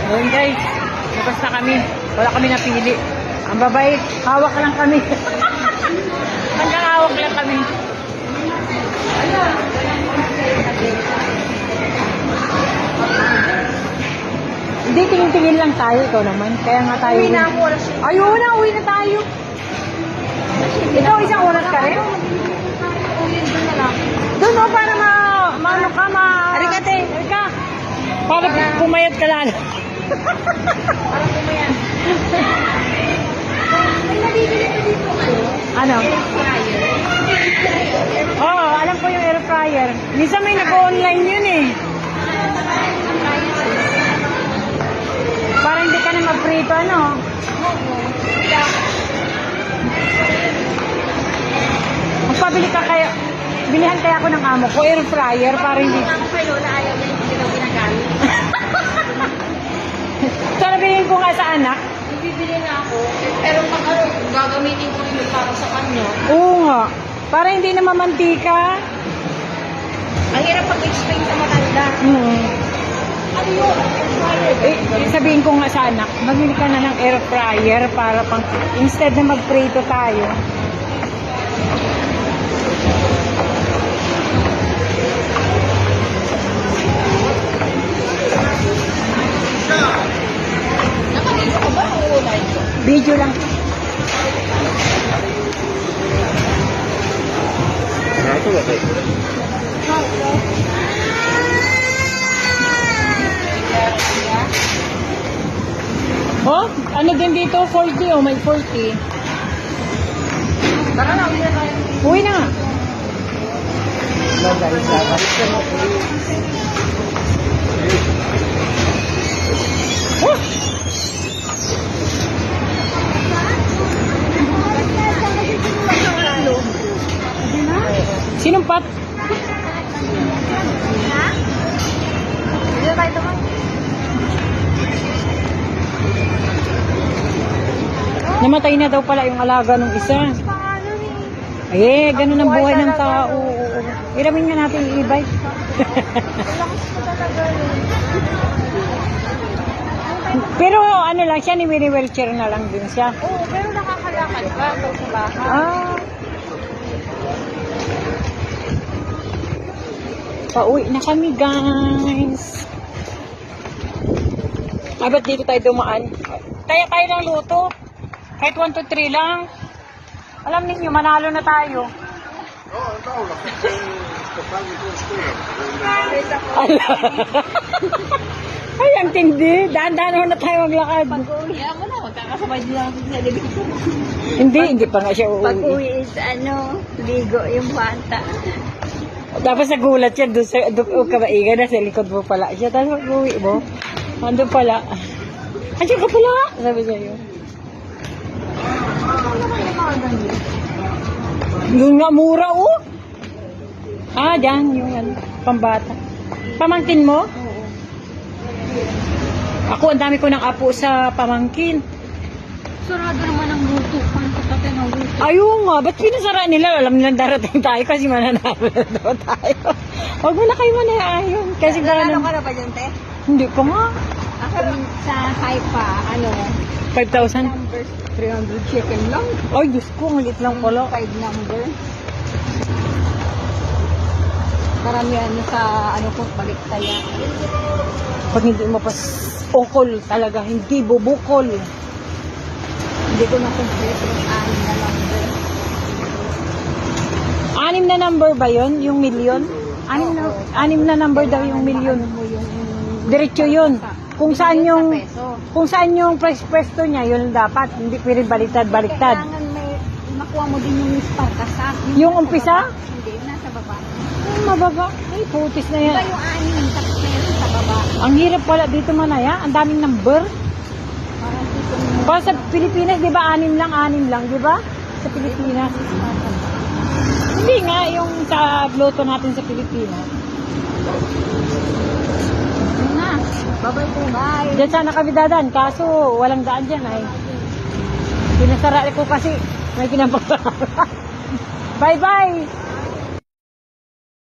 Ayun guys, labas na kami. Wala kami napili. Ang babait, hawak lang kami. Hanggang hawak lang kami. Hindi, tingin-tingin lang tayo. Ikaw naman. Kaya nga tayo. Uwi na ako, oras yun. Ayun na, uwi na tayo. Ikaw isang oras ka rin? Uwi doon na lang. Doon o, para maano ka, Arikate. Arika. Para pumayat ka lang. Para pumayan. May nabibili ko dito Ano? fryer. Oo, alam ko yung air fryer. Minsan may nag-online yun eh. Para hindi ka na mag-prito, ano? Magpabili ka kaya, bilihan kaya ako ng amo ko, air fryer, para hindi... Ako kay Lola, ayaw niya hindi daw ginagamit. Sabihin ko nga sa anak, Bibili na ako. Pero pag ano, gagamitin ko yun para sa kanya. oo nga, para hindi na mamantika. Ang hirap pag-explain sa matanda. Ano yun? Sabihin ko nga sa anak, magbili ka na ng air fryer para pang, instead na mag-prito tayo. Nakaliso ko ba ang ulay? Video lang. Oh, ano din dito? 40 oh, may 40. Tara na, uwi na tayo. Uwi na nga. Oh! Sinumpat? Ha? Hindi na tayo tumayo. Namatay na daw pala yung alaga ng isa. Pangalan eh. Eh, ganun ang buhay ng talaga, tao. Iramin nga natin yung e-bike. Lakas ko talaga yun. Pero ano lang siya, ni wheelchair na lang din siya. Oo, pero nakakalakad pa hanggang sa bahay. Ah. Pauwi na kami, guys. Ah, ba't dito tayo dumaan? Tayo lang luto. Kahit 1, 2, 3 lang. Alam ninyo, manalo na tayo. Ay, ang tindi. Daan-daan na tayo maglakad. Pag-uwi mo na, magkakasabay din natin sa elevator. Hindi pa nga siya uuwi. Pag-uwi is ligo yung bata. Tapos nagulat siya doon sa kabaigan na sa likod mo pala siya. Tapos pag-uwi mo, andun pala. Andiyan ka pala! Sabi niya yun. Yung nga mura, oh! Ah, dyan, yung ano, pambata. Pamangkin mo? Oo. Ako, ang dami ko ng apo sa pamangkin. Sarado naman ang luto. Paano ko tatay ng luto? Ayun nga, ba't pinasara nila? Alam nilang darating tayo kasi mananalo na daw tayo. Huwag mo na kayo manayayon. Kasi Nanalo ka na ba dyan, te? hindi pa nga. Ako sa Haifa, 5,000. numbers, 300 chicken lang. Ay, Diyos ko, ang liit lang pala. 5 number. Karamihan sa ko, baliktaya. Pag hindi mo pas ukol talaga, hindi bubukol. Hindi ko na complete yung 6 na number. 6 na number ba yon? Yung million? 6 na number daw yung million. Ano mo yung Diretso yun. Kung saan yung peso. kung saan yung pwesto niya, yun dapat. Hindi pwede baliktad. Kailangan may makuha mo din yung mispar kasa. Yung umpisa? Hindi, nasa baba. Mababa. Ay, putis na yan. Diba yung 6 tapos meron sa baba? Ang hirap pala dito manaya. Ang daming number. Parang dito mo. Para sa Pilipinas, di ba? 6 lang, di ba? Sa Pilipinas. Hindi nga, yung sa loto natin sa Pilipinas. Yun na. Bye-bye po. Bye. Diyan sana kami dadaan, kaso walang daan dyan ay. Pinasara ko kasi may pinapagpapara. Bye-bye!